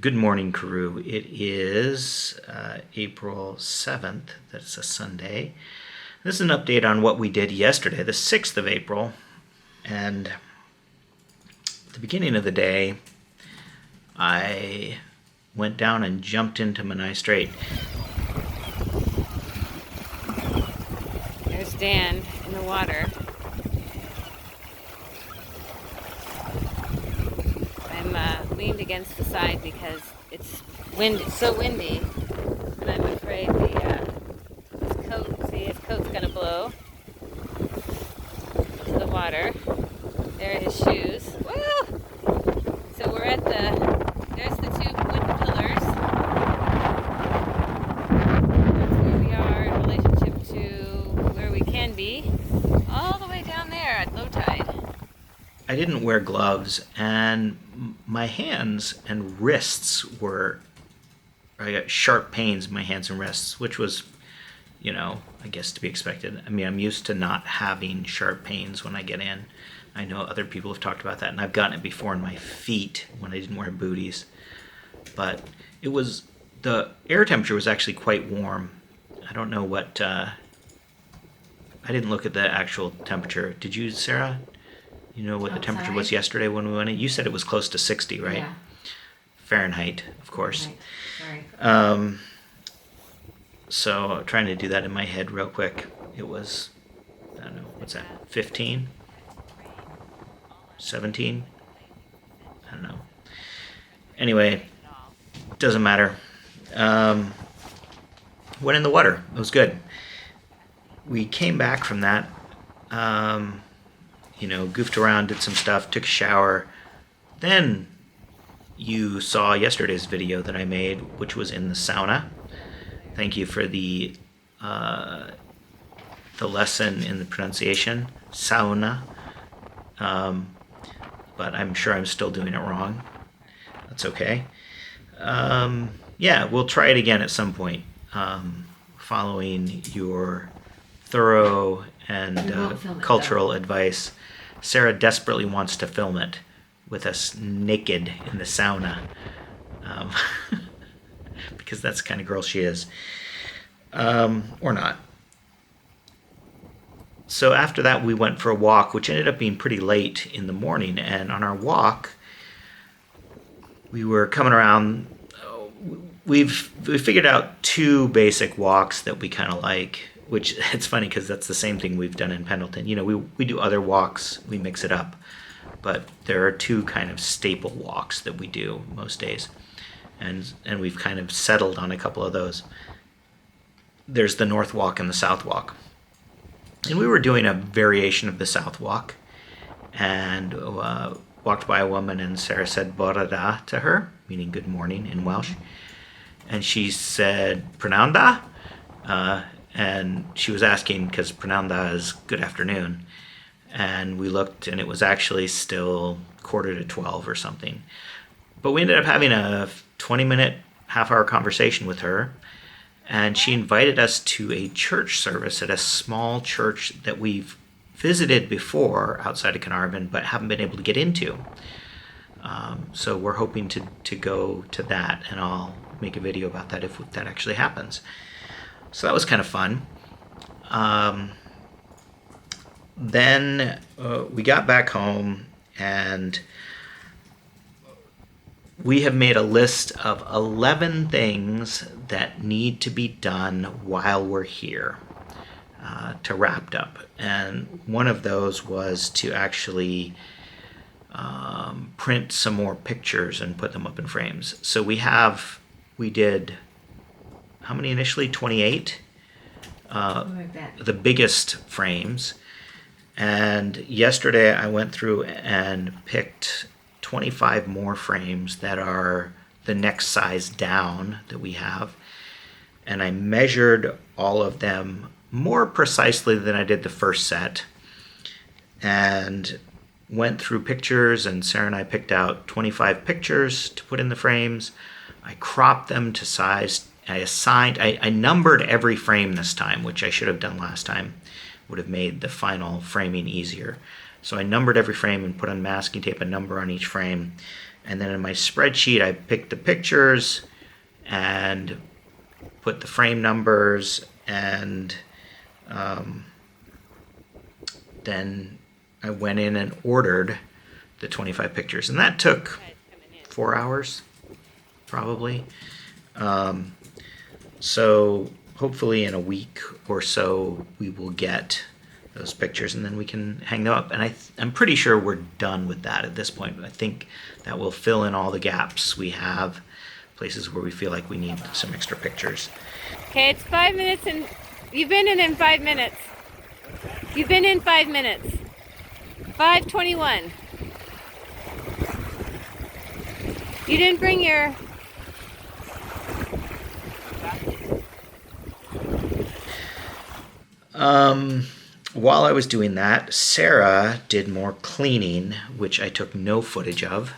Good morning, Karoo. It is April 7th. That's a Sunday. This is an update on what we did yesterday, the 6th of April. And at the beginning of the day, I went down and jumped into Menai Strait. There's Dan in the water. I'm leaned against the side because it's so windy, and I'm afraid his coat's gonna blow into the water. There are his shoes. Woo! So we're at there's the two wooden pillars. That's where we are in relationship to where we can be. All the way down there at low tide. I didn't wear gloves, and my hands and wrists I got sharp pains in my hands and wrists, which was, I guess to be expected. I mean, I'm used to not having sharp pains when I get in. I know other people have talked about that, and I've gotten it before in my feet when I didn't wear booties. But the air temperature was actually quite warm. I don't know what, I didn't look at the actual temperature. Did you, Sarah? You know what the temperature was yesterday when we went in? You said it was close to 60, right? Yeah. Fahrenheit, of course. Sorry. So trying to do that in my head real quick. It was, I don't know, what's that, 15? 17? I don't know. Anyway, doesn't matter. Went in the water. It was good. We came back from that, goofed around, did some stuff, took a shower. Then you saw yesterday's video that I made, which was in the sauna. Thank you for the lesson in the pronunciation, sauna. But I'm sure I'm still doing it wrong. That's okay. We'll try it again at some point, following your thorough and cultural advice. Sarah desperately wants to film it with us naked in the sauna, because that's the kind of girl she is, or not. So after that, we went for a walk, which ended up being pretty late in the morning. And on our walk, we were coming around. We figured out two basic walks that we kind of like, which it's funny because that's the same thing we've done in Pendleton. We do other walks, we mix it up, but there are two kind of staple walks that we do most days, and we've kind of settled on a couple of those. There's the North Walk and the South Walk, and we were doing a variation of the South Walk, and walked by a woman, and Sarah said "Bore da" to her, meaning good morning in Welsh, and she said "Prynawn da," and she was asking because "Prynawn da" is good afternoon, and we looked, and it was actually still 11:45 or something. But we ended up having a 20-minute, half-hour conversation with her, and she invited us to a church service at a small church that we've visited before outside of Carnarvon, but haven't been able to get into. So we're hoping to go to that, and I'll make a video about that if that actually happens. So that was kind of fun. Then we got back home, and we have made a list of 11 things that need to be done while we're here to wrap up. And one of those was to actually print some more pictures and put them up in frames. So we did, how many initially? 28? The biggest frames. And yesterday I went through and picked 25 more frames that are the next size down that we have. And I measured all of them more precisely than I did the first set, and went through pictures, and Sarah and I picked out 25 pictures to put in the frames. I cropped them to size. I numbered every frame this time, which I should have done last time. Would have made the final framing easier. So I numbered every frame and put on masking tape a number on each frame. And then in my spreadsheet, I picked the pictures and put the frame numbers, and then I went in and ordered the 25 pictures. And that took Guys coming in. 4 hours, probably. So hopefully in a week or so, we will get those pictures, and then we can hang them up. And I'm pretty sure we're done with that at this point. I think that will fill in all the gaps we have, places where we feel like we need some extra pictures. Okay, it's 5 minutes and you've been in 5 minutes. You've been in 5 minutes. 5:21. You didn't bring your... While I was doing that, Sarah did more cleaning, which I took no footage of.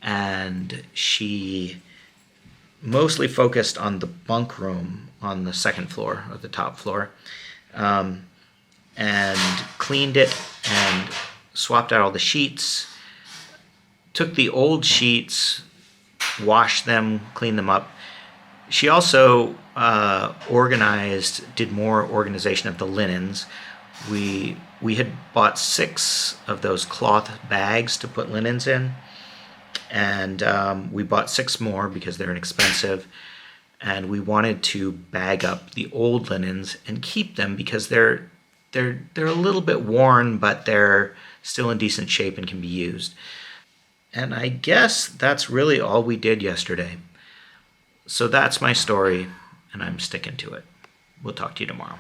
And she mostly focused on the bunk room on the second floor, or the top floor, and cleaned it and swapped out all the sheets, took the old sheets, washed them, cleaned them up. She also did more organization of the linens. We had bought 6 of those cloth bags to put linens in, and we bought 6 more because they're inexpensive, and we wanted to bag up the old linens and keep them because they're a little bit worn, but they're still in decent shape and can be used. And I guess that's really all we did yesterday. So that's my story, and I'm sticking to it. We'll talk to you tomorrow.